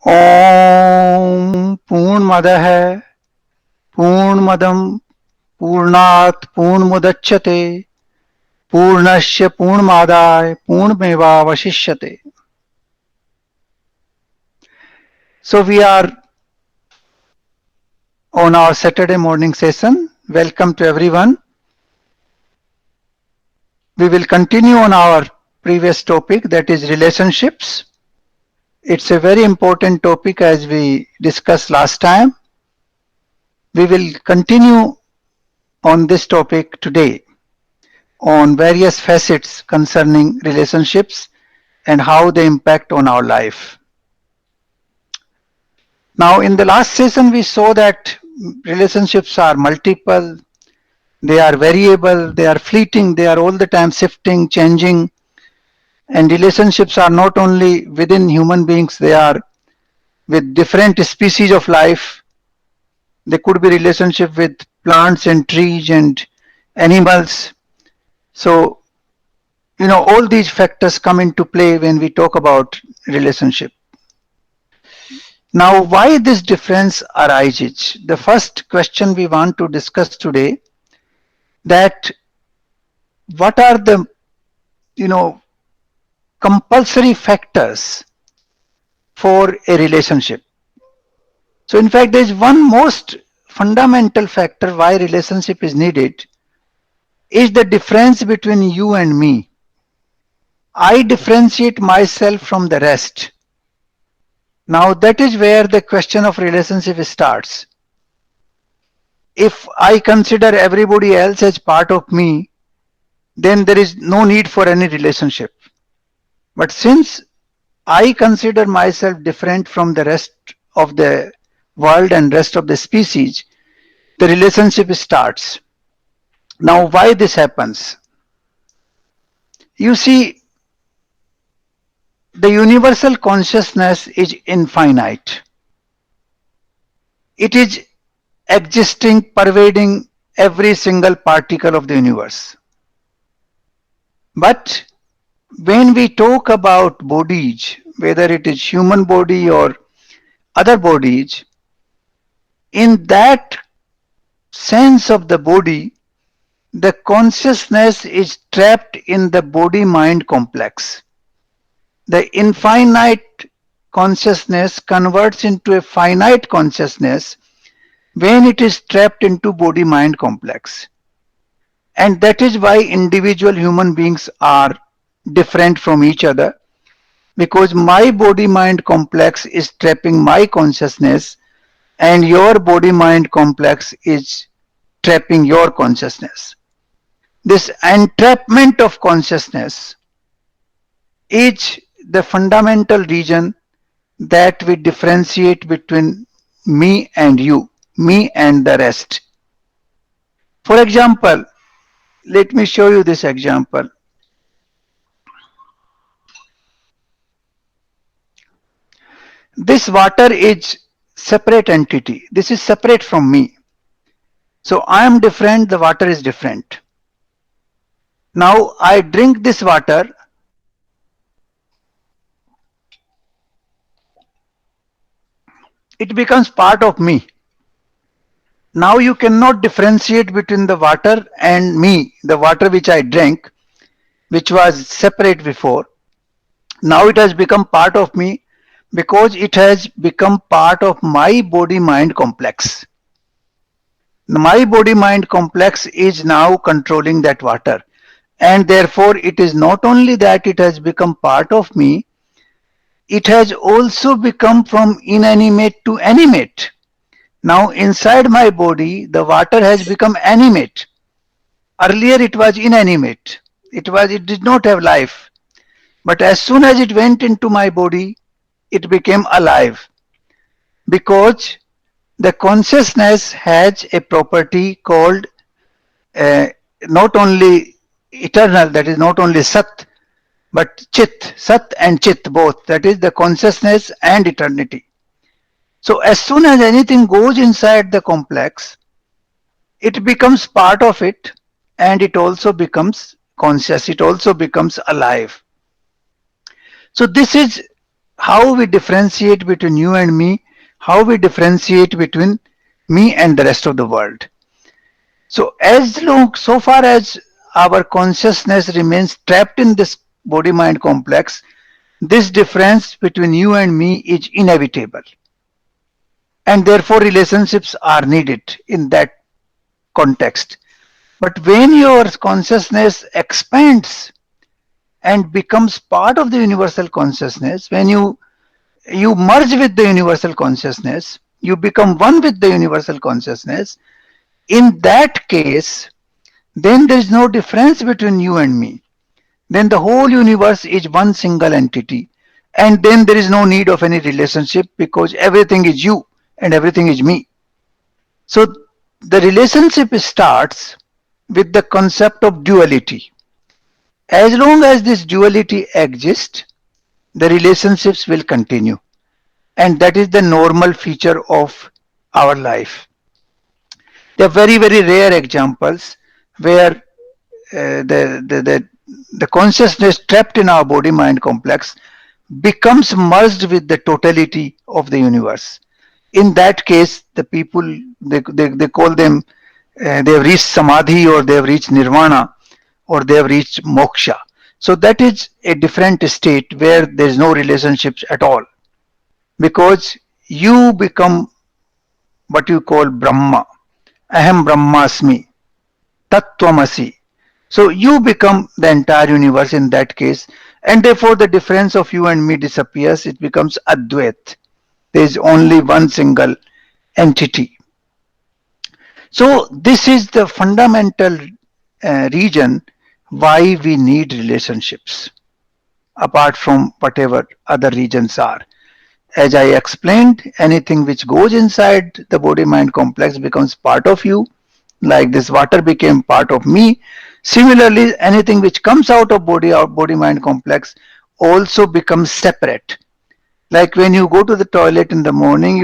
ओम पूर्णमदः पूर्णमदं पूर्णात् पूर्णमुदच्यते पूर्णस्य पूर्णमादाय पूर्णमेवावशिष्यते. So we are on our Saturday morning session. Welcome to everyone. We will continue on our previous topic, that is relationships. It's a very important topic as we discussed last time. We will continue on this topic today on various facets concerning relationships and how they impact on our life. Now, in the last session, we saw that relationships are multiple, they are variable, they are fleeting, they are all the time shifting, changing, and relationships are not only within human beings, they are with different species of life. They could be relationship with plants and trees and animals. So, all these factors come into play when we talk about relationship. Now, why this difference arises? The first question we want to discuss today, that what are the, compulsory factors for a relationship. So in fact, there is one most fundamental factor why relationship is needed, is the difference between you and me. I differentiate myself from the rest. Now that is where the question of relationship starts. If I consider everybody else as part of me, then there is no need for any relationship. But since I consider myself different from the rest of the world and rest of the species, the relationship starts. Now, why this happens? You see, the universal consciousness is infinite. It is existing, pervading every single particle of the universe. But when we talk about bodies, whether it is human body or other bodies, in that sense of the body, the consciousness is trapped in the body-mind complex. The infinite consciousness converts into a finite consciousness when it is trapped into body-mind complex. And that is why individual human beings are different from each other, because my body-mind complex is trapping my consciousness and your body-mind complex is trapping your consciousness. This entrapment of consciousness is the fundamental reason that we differentiate between me and you, me and the rest. For example, let me show you this example. This water is separate entity. This is separate from me. So I am different, the water is different. Now I drink this water. It becomes part of me. Now you cannot differentiate between the water and me, the water which I drank, which was separate before. Now it has become part of me because it has become part of my body-mind complex. My body-mind complex is now controlling that water, and therefore it is not only that it has become part of me, it has also become from inanimate to animate. Now inside my body, the water has become animate. Earlier it was inanimate. It did not have life. But as soon as it went into my body, it became alive. Because the consciousness has a property called not only eternal, that is not only Sat, but Chit, Sat and Chit both, that is the consciousness and eternity. So as soon as anything goes inside the complex, it becomes part of it and it also becomes conscious, it also becomes alive. So this is how we differentiate between you and me, how we differentiate between me and the rest of the world. So so far as our consciousness remains trapped in this body mind complex, this difference between you and me is inevitable, and therefore relationships are needed in that context. But when your consciousness expands and becomes part of the universal consciousness, when you merge with the universal consciousness, you become one with the universal consciousness, in that case, then there is no difference between you and me. Then the whole universe is one single entity. And then there is no need of any relationship because everything is you and everything is me. So the relationship starts with the concept of duality. As long as this duality exists, the relationships will continue. And that is the normal feature of our life. There are very, very rare examples where the consciousness trapped in our body mind complex becomes merged with the totality of the universe. In that case, the people, they call them, they have reached samadhi, or they have reached nirvana, or they have reached moksha. So that is a different state where there is no relationships at all, because you become what you call Brahma. Aham Brahmasmi, Tattvamasi. So you become the entire universe in that case, and therefore the difference of you and me disappears. It becomes Advait. There is only one single entity. So this is the fundamental reason why we need relationships, apart from whatever other reasons are. As I explained, anything which goes inside the body mind complex becomes part of you, like this water became part of me. Similarly, anything which comes out of body mind complex also becomes separate. Like when you go to the toilet in the morning,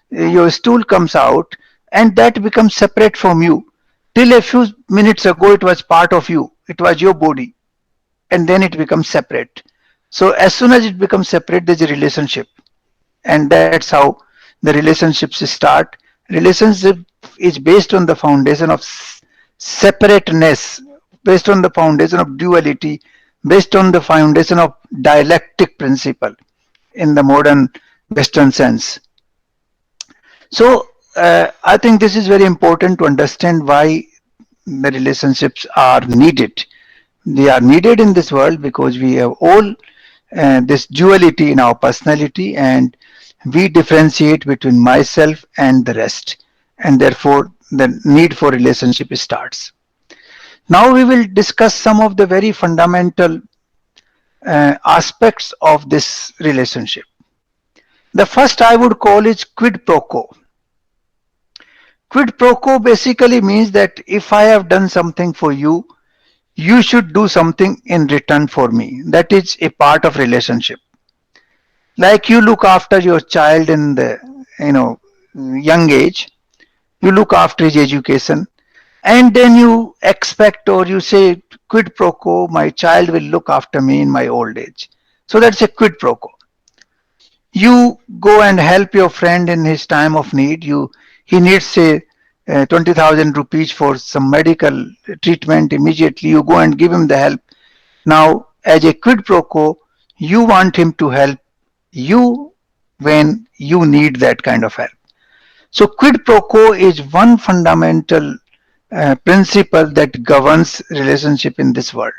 your stool comes out and that becomes separate from you. Till a few minutes ago, it was part of you. It was your body, and then it becomes separate. So as soon as it becomes separate, there's a relationship, and that's how the relationships start. Relationship is based on the foundation of separateness, based on the foundation of duality, based on the foundation of dialectic principle in the modern Western sense. So I think this is very important to understand why the relationships are needed. They are needed in this world because we have all this duality in our personality, and we differentiate between myself and the rest, and therefore the need for relationship starts. Now we will discuss some of the very fundamental aspects of this relationship. The first I would call is quid pro quo. Quid pro quo basically means that if I have done something for you, you should do something in return for me. That is a part of relationship. Like you look after your child in the young age, you look after his education, and then you expect, or you say, quid pro quo, my child will look after me in my old age. So that's a quid pro quo. You go and help your friend in his time of need. He needs, say, 20,000 rupees for some medical treatment. Immediately you go and give him the help. Now, as a quid pro quo, you want him to help you when you need that kind of help. So quid pro quo is one fundamental principle that governs relationship in this world.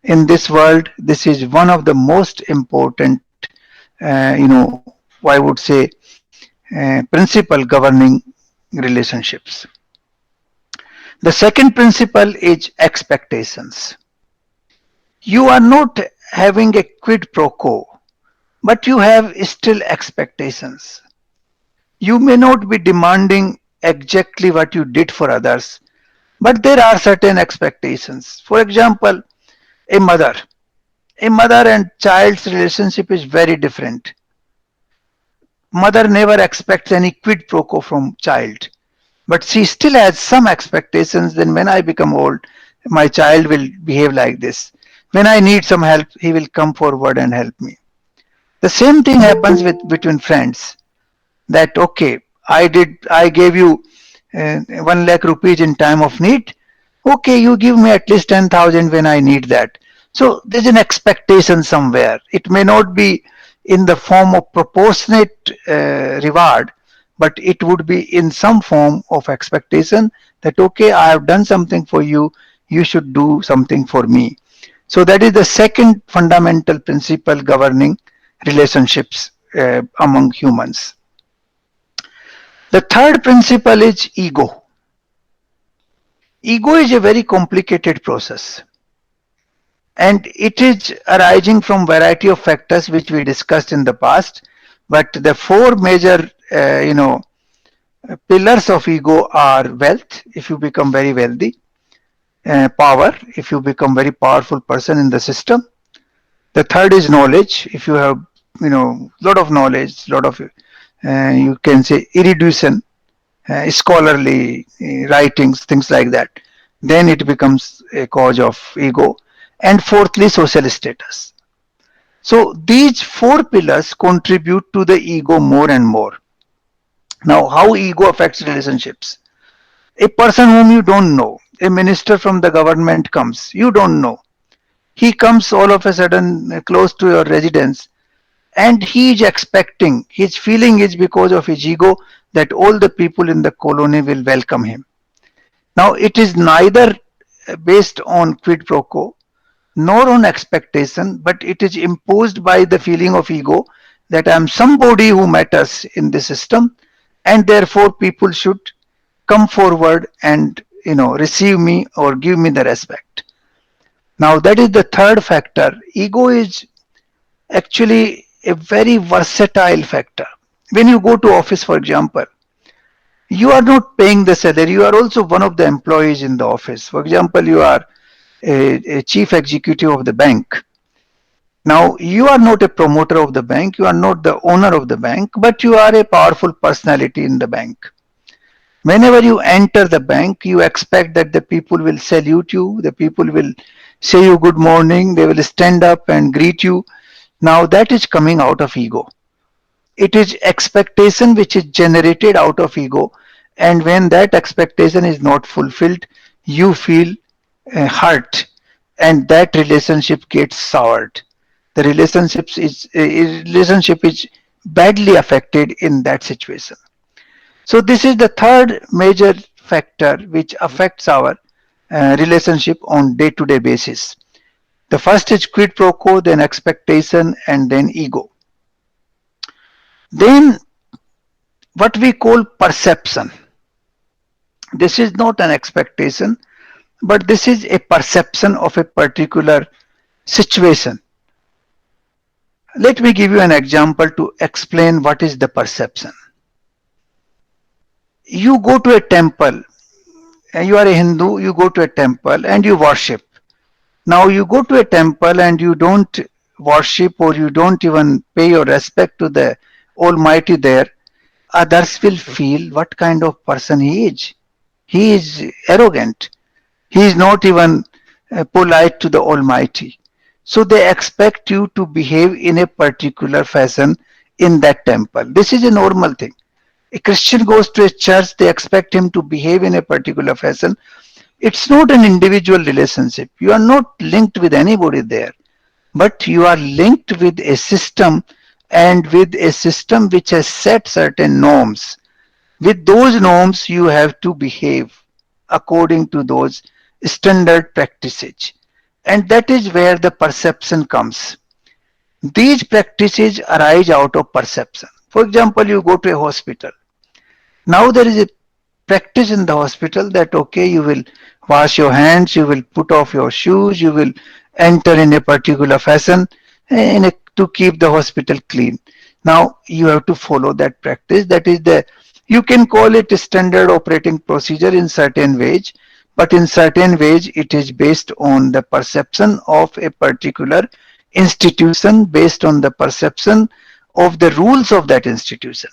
In this world, this is one of the most important, I would say, principle governing relationships. The second principle is expectations. You are not having a quid pro quo, but you have still expectations. You may not be demanding exactly what you did for others, but there are certain expectations. For example, a mother. A mother and child's relationship is very different. Mother never expects any quid pro quo from child, but she still has some expectations. Then when I become old, my child will behave like this. When I need some help, he will come forward and help me. The same thing happens with between friends. That okay, I gave you 1 lakh rupees in time of need. Okay, you give me at least 10,000 when I need that. So there's an expectation somewhere. It may not be in the form of proportionate reward, but it would be in some form of expectation that okay, I have done something for you, you should do something for me. So that is the second fundamental principle governing relationships among humans. The third principle is ego. Ego is a very complicated process, and it is arising from variety of factors which we discussed in the past. But the four major, pillars of ego are wealth, if you become very wealthy; power, if you become very powerful person in the system. The third is knowledge, if you have, lot of knowledge, lot of, you can say erudition, scholarly writings, things like that, then it becomes a cause of ego. And fourthly, social status. So these four pillars contribute to the ego more and more. Now, how ego affects relationships? A person whom you don't know, a minister from the government comes, you don't know. He comes all of a sudden close to your residence, and he is expecting, his feeling is because of his ego that all the people in the colony will welcome him. Now, it is neither based on quid pro quo nor on expectation, but it is imposed by the feeling of ego that I am somebody who matters in the system, and therefore people should come forward and receive me or give me the respect. Now, that is the third factor. Ego is actually a very versatile factor. When you go to office, for example, you are not paying the salary, you are also one of the employees in the office. For example, you are a chief executive of the bank. Now, you are not a promoter of the bank, you are not the owner of the bank, but you are a powerful personality in the bank. Whenever you enter the bank, you expect that the people will salute you, the people will say you good morning, they will stand up and greet you. Now, that is coming out of ego. It is expectation which is generated out of ego, and when that expectation is not fulfilled, you feel hurt, and that relationship gets soured. The relationship is badly affected in that situation. So this is the third major factor which affects our relationship on day-to-day basis. The first is quid pro quo, then expectation, and then ego. Then what we call perception. This is not an expectation, but this is a perception of a particular situation. Let me give you an example to explain what is the perception. You go to a temple, and you are a Hindu, you go to a temple and you worship. Now you go to a temple and you don't worship, or you don't even pay your respect to the Almighty there. Others will feel what kind of person he is. He is arrogant. He is not even polite to the Almighty. So they expect you to behave in a particular fashion in that temple. This is a normal thing. A Christian goes to a church, they expect him to behave in a particular fashion. It's not an individual relationship. You are not linked with anybody there, but you are linked with a system, and with a system which has set certain norms. With those norms, you have to behave according to those standard practices. And that is where the perception comes. These practices arise out of perception. For example, you go to a hospital. Now there is a practice in the hospital that okay, you will wash your hands, you will put off your shoes, you will enter in a particular fashion to keep the hospital clean. Now you have to follow that practice. That is you can call it a standard operating procedure in certain ways, but in certain ways it is based on the perception of a particular institution, based on the perception of the rules of that institution.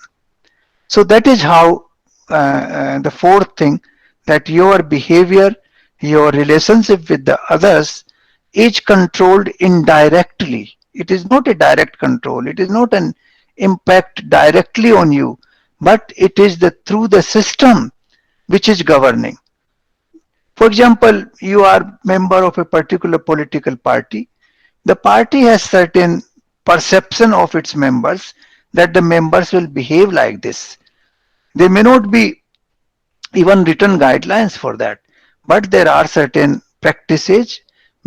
So that is how the fourth thing, that your behavior, your relationship with the others is controlled indirectly It is not a direct control. It is not an impact directly on you, but it is the through the system which is governing. For example, you are member of a particular political party. The party has certain perception of its members that the members will behave like this. There may not be even written guidelines for that, but there are certain practices.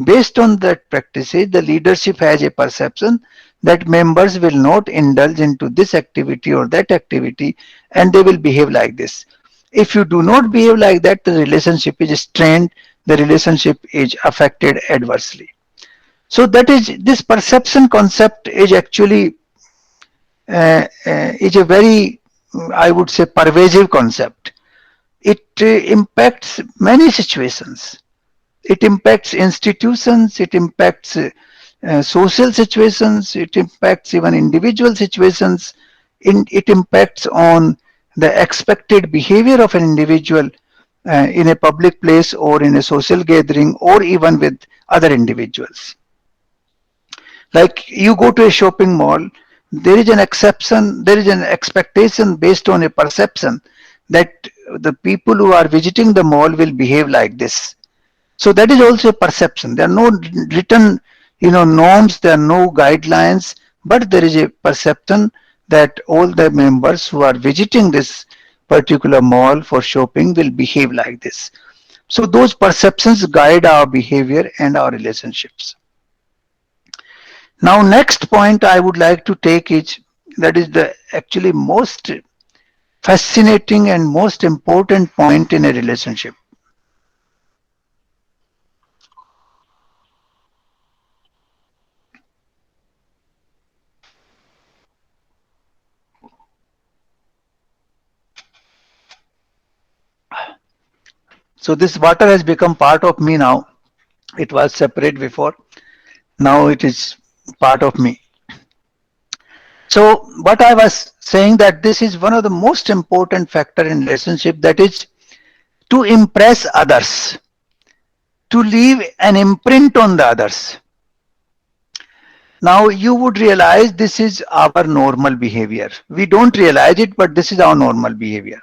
Based on that practices, the leadership has a perception that members will not indulge into this activity or that activity, and they will behave like this. If you do not behave like that, the relationship is strained, the relationship is affected adversely. So that is, this perception concept is actually is a very, I would say, pervasive concept. It impacts many situations. It impacts institutions, it impacts social situations, it impacts even individual situations, it impacts on the expected behavior of an individual in a public place or in a social gathering or even with other individuals. Like you go to a shopping mall, there is an exception, there is an expectation based on a perception that the people who are visiting the mall will behave like this. So that is also a perception. There are no written, norms, there are no guidelines, but there is a perception that all the members who are visiting this particular mall for shopping will behave like this. So those perceptions guide our behavior and our relationships. Now, next point I would like to take is, that is the actually most fascinating and most important point in a relationship. So this water has become part of me now. It was separate before. Now it is part of me. So what I was saying, that this is one of the most important factor in relationship, that is to impress others, to leave an imprint on the others. Now you would realize this is our normal behavior. We don't realize it, but this is our normal behavior.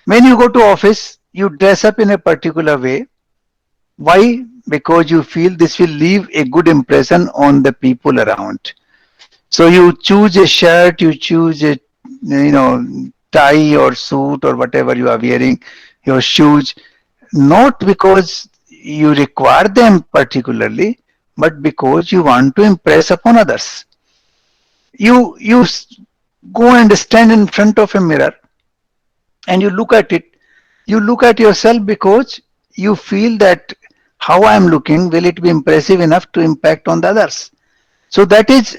When you go to office, you dress up in a particular way. Why? Because you feel this will leave a good impression on the people around. So you choose a shirt, you choose a tie or suit or whatever you are wearing, your shoes, not because you require them particularly, but because you want to impress upon others. You go and stand in front of a mirror and you look at it. You look at yourself because you feel that how I am looking, will it be impressive enough to impact on the others? So that is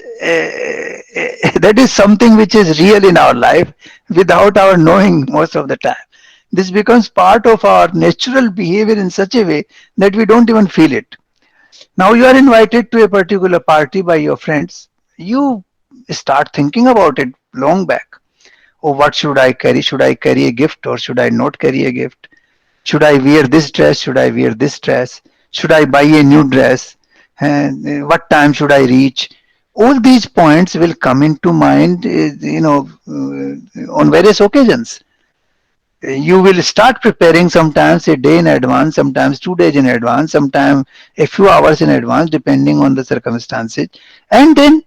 that is something which is real in our life without our knowing most of the time. This becomes part of our natural behavior in such a way that we don't even feel it. Now you are invited to a particular party by your friends. You start thinking about it long back. Oh, what should I carry? Should I carry a gift or should I not carry a gift? Should I wear this dress? Should I wear this dress? Should I buy a new dress? And what time should I reach? All these points will come into mind, on various occasions. You will start preparing sometimes a day in advance, sometimes 2 days in advance, sometimes a few hours in advance, depending on the circumstances. And then,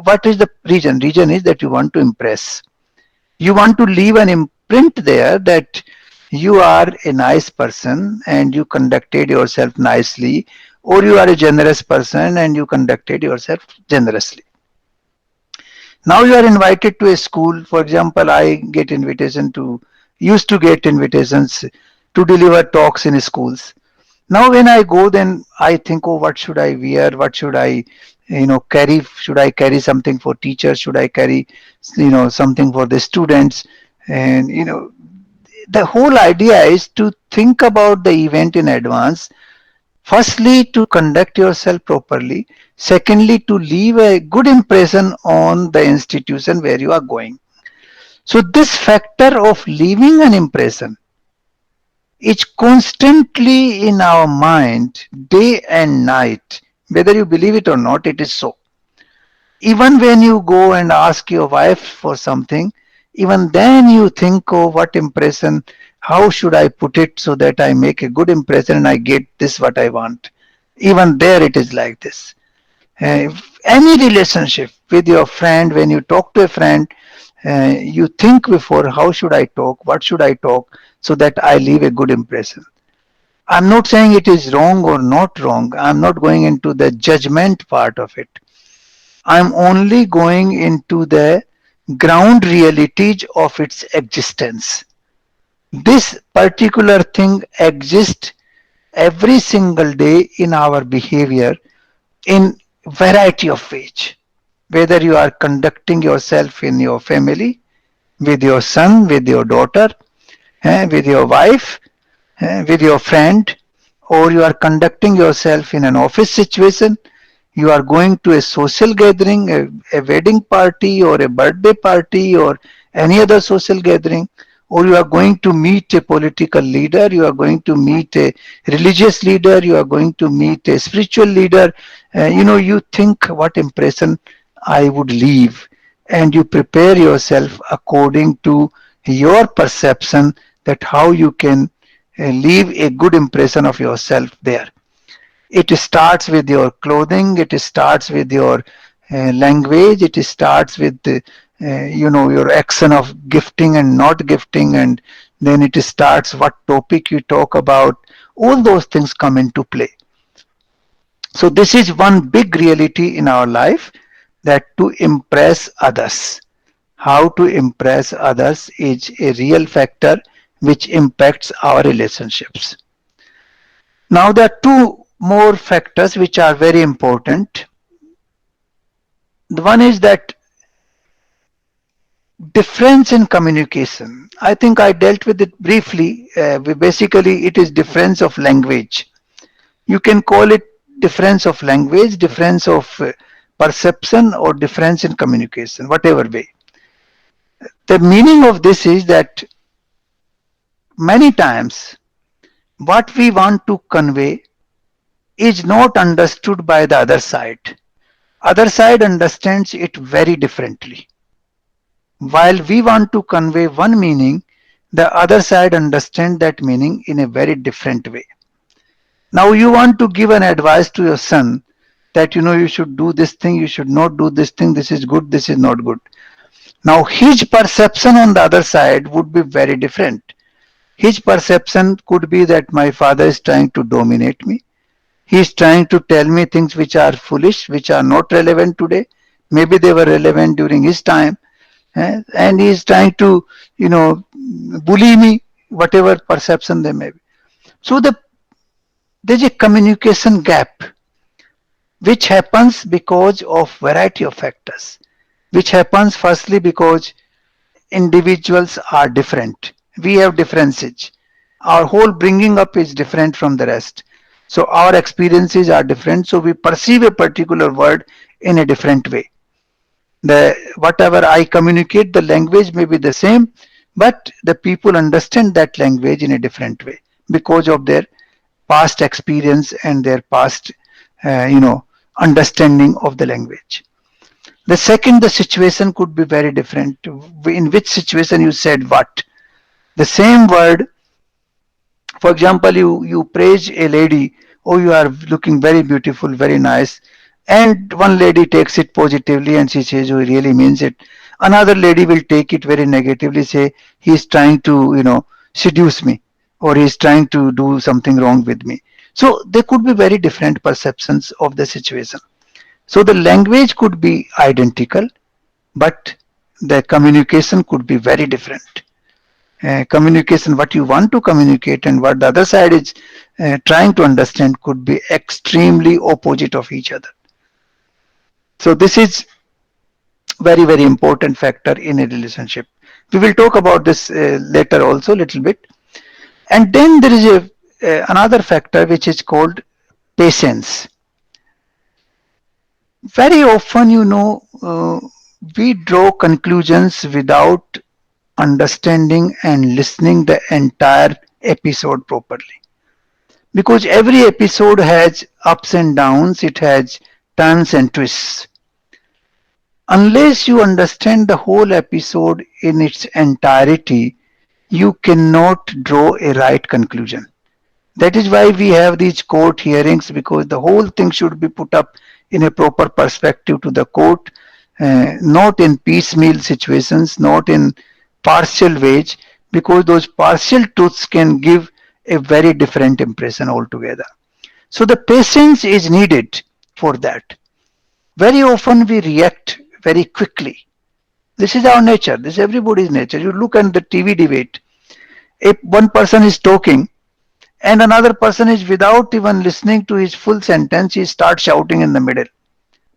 what is the reason? Reason is that you want to impress. You want to leave an imprint there that you are a nice person and you conducted yourself nicely, or you are a generous person and you conducted yourself generously. Now you are invited to a school. For example, I used to get invitations to deliver talks in schools. Now when I go, then I think, oh, what should I wear? What should I, carry? Should I carry something for teachers? Should I carry, something for the students? And, the whole idea is to think about the event in advance. Firstly, to conduct yourself properly. Secondly, to leave a good impression on the institution where you are going. So this factor of leaving an impression is constantly in our mind, day and night. Whether you believe it or not, it is so. Even when you go and ask your wife for something, even then you think, oh, what impression, how should I put it so that I make a good impression and I get this what I want. Even there it is like this. Any relationship with your friend, when you talk to a friend, you think before, how should I talk, what should I talk so that I leave a good impression. I'm not saying it is wrong or not wrong. I'm not going into the judgment part of it. I'm only going into the ground realities of its existence. This particular thing exists every single day in our behavior in variety of ways. Whether you are conducting yourself in your family, with your son, with your daughter, with your wife, with your friend, or you are conducting yourself in an office situation, you are going to a social gathering, a wedding party or a birthday party or any other social gathering, or you are going to meet a political leader, you are going to meet a religious leader, you are going to meet a spiritual leader, you think what impression I would leave, and you prepare yourself according to your perception that how you can leave a good impression of yourself there. It starts with your clothing, it starts with your language, it starts with your action of gifting and not gifting, and then it starts what topic you talk about. All those things come into play. So this is one big reality in our life, that to impress others, how to impress others is a real factor which impacts our relationships. Now there are two more factors which are very important. The one is that difference in communication. I think I dealt with it briefly. Basically, it is difference of language. You can call it difference of language, difference of perception, or difference in communication, whatever way. The meaning of this is that many times what we want to convey is not understood by the other side. Other side understands it very differently. While we want to convey one meaning, the other side understands that meaning in a very different way. Now you want to give an advice to your son that you should do this thing, you should not do this thing, this is good, this is not good. Now his perception on the other side would be very different. His perception could be that my father is trying to dominate me. He is trying to tell me things which are foolish, which are not relevant today. Maybe they were relevant during his time. And he is trying to, bully me, whatever perception they may be. So there's a communication gap, which happens because of variety of factors, which happens firstly because individuals are different. We have differences. Our whole bringing up is different from the rest. So our experiences are different. So we perceive a particular word in a different way. The whatever I communicate, the language may be the same, but the people understand that language in a different way because of their past experience and their past, understanding of the language. The second, the situation could be very different. In which situation you said what? The same word, for example, you praise a lady, oh, you are looking very beautiful, very nice, and one lady takes it positively and she says, oh, he really means it. Another lady will take it very negatively, say he is trying to, seduce me, or he is trying to do something wrong with me. So there could be very different perceptions of the situation. So the language could be identical, but the communication could be very different. Communication, what you want to communicate and what the other side is trying to understand, could be extremely opposite of each other. So this is very, very important factor in a relationship. We will talk about this later also a little bit. And then there is another factor which is called patience. Very often, we draw conclusions without understanding and listening the entire episode properly, because every episode has ups and downs, it has turns and twists. Unless you understand the whole episode in its entirety, you cannot draw a right conclusion. That is why we have these court hearings, because the whole thing should be put up in a proper perspective to the court, not in piecemeal situations, not in partial ways, because those partial truths can give a very different impression altogether. So the patience is needed for that. Very often we react very quickly. This is our nature. This is everybody's nature. You look at the TV debate. If one person is talking and another person is, without even listening to his full sentence, he starts shouting in the middle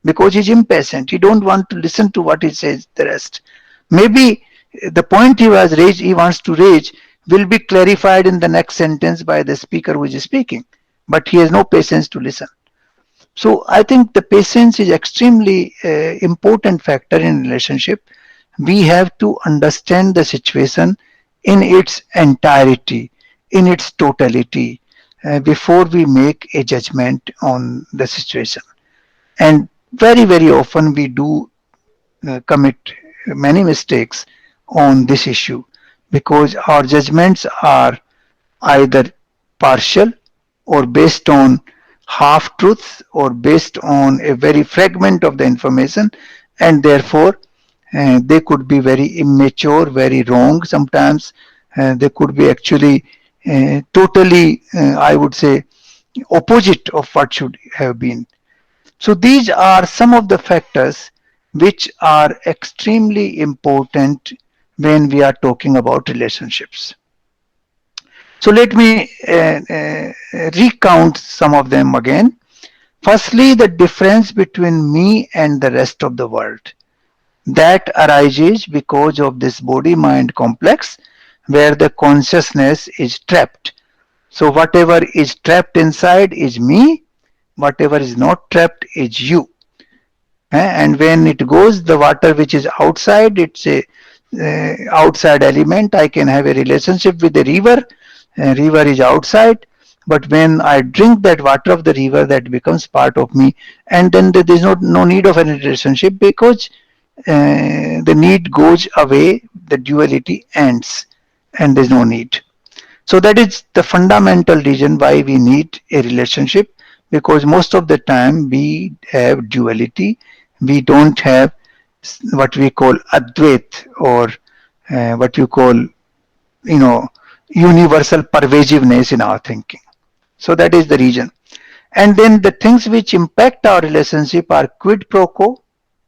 because he's impatient. He don't want to listen to what he says the rest. Maybe the point he wants to raise will be clarified in the next sentence by the speaker who is speaking, but he has no patience to listen. So I think the patience is extremely important factor in relationship. We have to understand the situation in its entirety, in its totality, before we make a judgment on the situation. And very often we do commit many mistakes on this issue, because our judgments are either partial or based on half truths or based on a very fragment of the information, and therefore they could be very immature, very wrong sometimes. They could be actually totally, I would say, opposite of what should have been. So these are some of the factors which are extremely important when we are talking about relationships. So let me recount some of them again. Firstly, the difference between me and the rest of the world. That arises because of this body-mind complex where the consciousness is trapped. So whatever is trapped inside is me, whatever is not trapped is you. And when it goes, the water which is outside, it's a outside element. I can have a relationship with the river. River is outside, but when I drink that water of the river, that becomes part of me, and then there is no need of any relationship, because the need goes away, the duality ends, and there's no need. So that is the fundamental reason why we need a relationship, because most of the time we have duality. We don't have what we call Advait, or what you call, universal pervasiveness in our thinking. So that is the reason. And then the things which impact our relationship are quid pro quo,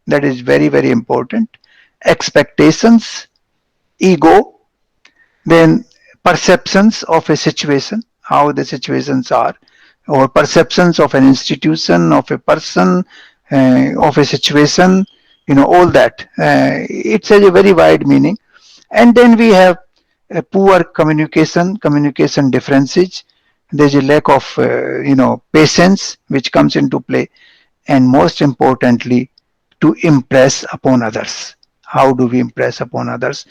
that is very important, expectations, ego, then perceptions of a situation, how the situations are, or perceptions of an institution, of a person, of a situation, all that. It has a very wide meaning. And then we have poor communication differences. There's a lack of, patience which comes into play, and most importantly, to impress upon others. How do we impress upon others?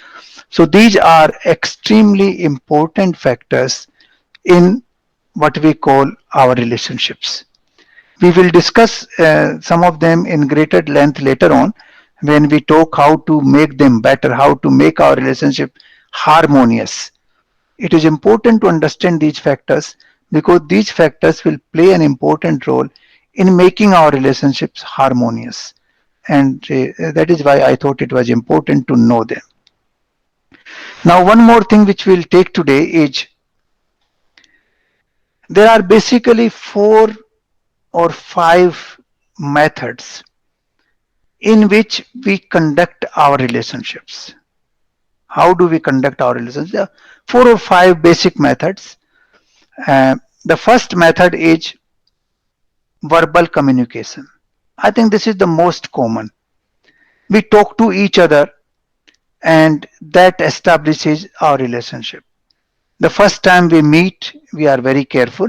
So these are extremely important factors in what we call our relationships. We will discuss some of them in greater length later on, when we talk how to make them better, how to make our relationship harmonious. It is important to understand these factors, because these factors will play an important role in making our relationships harmonious. And that is why I thought it was important to know them. Now, one more thing which we'll take today is, there are basically 4 or 5 methods in which we conduct our relationships. How do we conduct our relationships? 4 or 5 basic methods. The first method is verbal communication. I think this is the most common. We talk to each other, and that establishes our relationship. The first time we meet, we are very careful.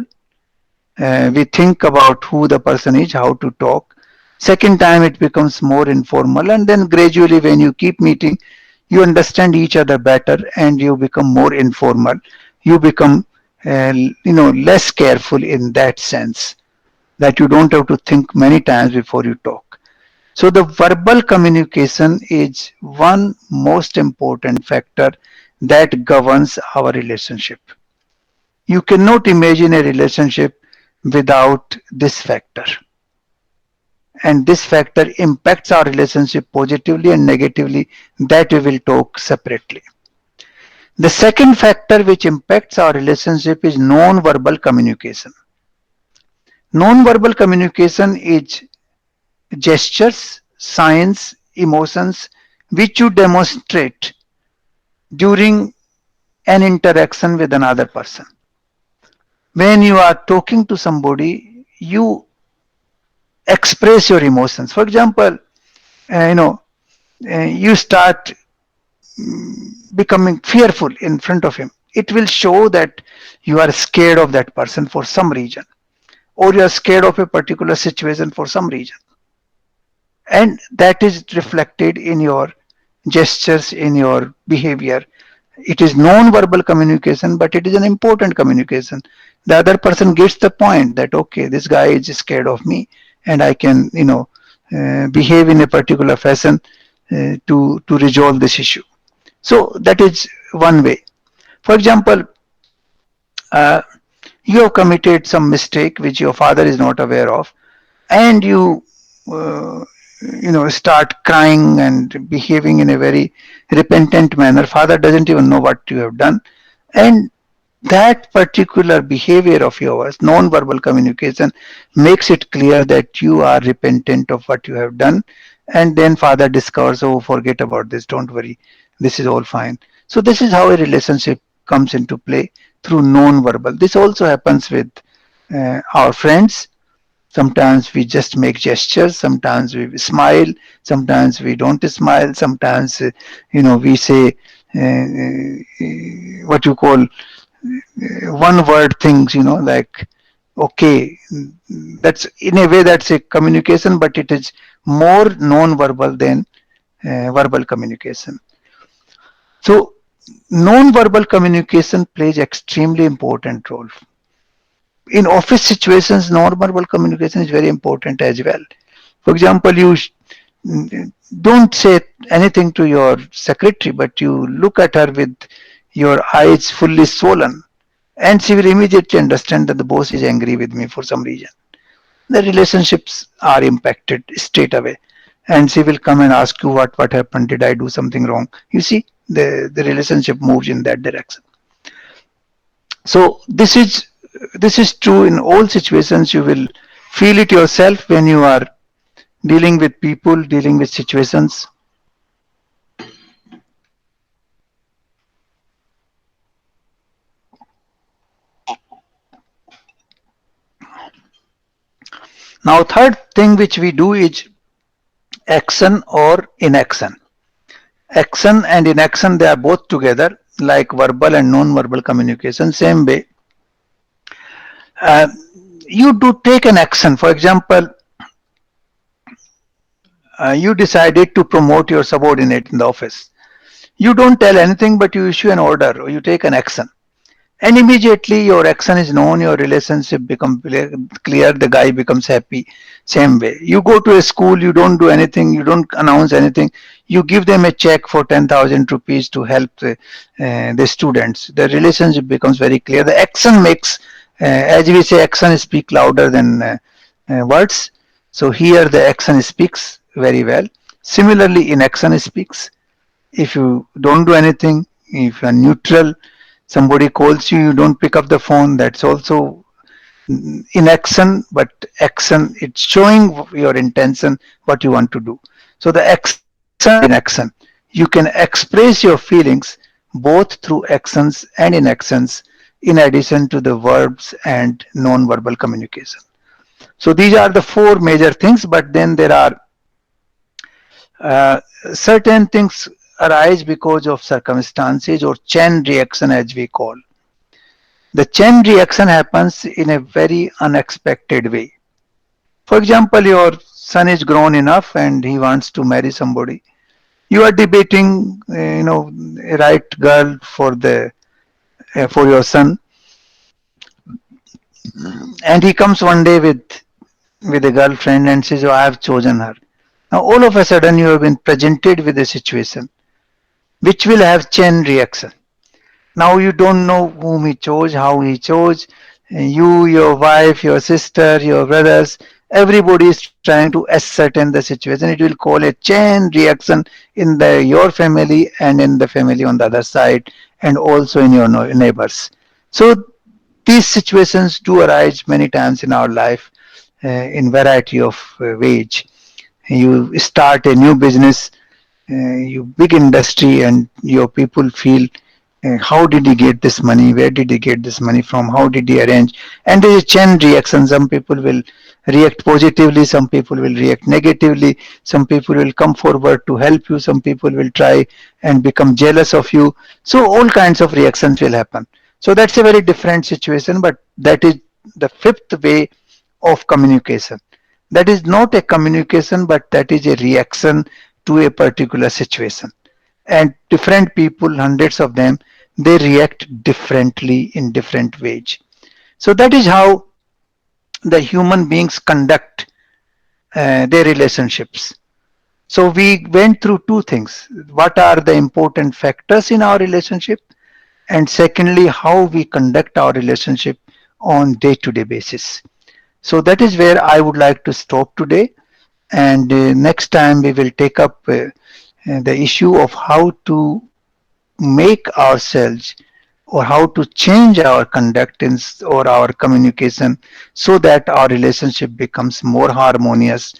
We think about who the person is, how to talk. Second time it becomes more informal, and then gradually when you keep meeting, you understand each other better and you become more informal. You become less careful in that sense, that you don't have to think many times before you talk. So the verbal communication is one most important factor that governs our relationship. You cannot imagine a relationship without this factor. And this factor impacts our relationship positively and negatively, that we will talk separately. The second factor which impacts our relationship is non-verbal communication. Non-verbal communication is gestures, signs, emotions which you demonstrate during an interaction with another person. When you are talking to somebody, you express your emotions. For example, you start becoming fearful in front of him. It will show that you are scared of that person for some reason, or you are scared of a particular situation for some reason. And that is reflected in your gestures, in your behavior. It is non-verbal communication, but it is an important communication. The other person gets the point that, okay, this guy is scared of me, and I can, behave in a particular fashion to resolve this issue. So that is one way. For example, uh, you have committed some mistake which your father is not aware of, and uh, start crying and behaving in a very repentant manner. Father doesn't even know what you have done, and that particular behavior of yours, non-verbal communication, makes it clear that you are repentant of what you have done. And then father discovers, oh, forget about this, don't worry, this is all fine. So this is how a relationship comes into play, through non-verbal. This also happens with our friends. Sometimes we just make gestures, sometimes we smile, sometimes we don't smile, sometimes we say what you call one word things, like okay. That's in a way that's a communication, but it is more non-verbal than verbal communication. So non-verbal communication plays extremely important role. In office situations, non-verbal communication is very important as well. For example, you don't say anything to your secretary, but you look at her with your eyes fully swollen, and she will immediately understand that the boss is angry with me for some reason. The relationships are impacted straight away, and she will come and ask you what happened. Did I do something wrong? You see, the relationship moves in that direction. So this is true in all situations. You will feel it yourself when you are dealing with people, dealing with situations. Now, third thing which we do is action or inaction. Action and inaction, they are both together, like verbal and non-verbal communication. Same way, uh, you do take an action. For example, you decided to promote your subordinate in the office. You don't tell anything, but you issue an order or you take an action. And immediately your action is known, your relationship becomes clear, the guy becomes happy. Same way, you go to a school, you don't do anything, you don't announce anything, you give them a check for 10,000 rupees to help the students. The relationship becomes very clear. The action makes, as we say, action speak louder than words. So here the action speaks very well. Similarly, inaction speaks. If you don't do anything, if you are neutral, somebody calls you, you don't pick up the phone, that's also inaction. But action, it's showing your intention, what you want to do. So the action and inaction, you can express your feelings both through actions and inactions, in addition to the verbs and non-verbal communication. So these are the four major things, but then there are uh, certain things arise because of circumstances, or chain reaction as we call. The chain reaction happens in a very unexpected way. For example, your son is grown enough and he wants to marry somebody. You are debating, a right girl for your son, and he comes one day with a girlfriend and says, "Oh, I have chosen her." Now all of a sudden you have been presented with a situation which will have chain reaction. Now you don't know whom he chose, how he chose. You, your wife, your sister, your brothers, everybody is trying to ascertain the situation. It will call a chain reaction in the your family and in the family on the other side, and also in your neighbors. So these situations do arise many times in our life in variety of ways. You start a new business, you big industry, and your people feel how did he get this money, where did he get this money from, how did he arrange, and there is a chain reaction. Some people will react positively, some people will react negatively, some people will come forward to help you, some people will try and become jealous of you. So all kinds of reactions will happen. So that's a very different situation, but that is the fifth way of communication. That is not a communication, but that is a reaction to a particular situation. And different people, hundreds of them, they react differently in different ways. So that is how the human beings conduct their relationships. So we went through two things. What are the important factors in our relationship? And secondly, how we conduct our relationship on day-to-day basis. So that is where I would like to stop today. And next time we will take up the issue of how to make ourselves or how to change our conduct or our communication so that our relationship becomes more harmonious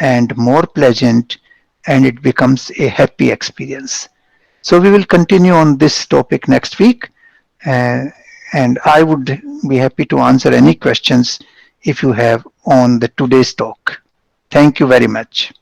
and more pleasant, and it becomes a happy experience. So we will continue on this topic next week, uh, and I would be happy to answer any questions if you have on the today's talk. Thank you very much.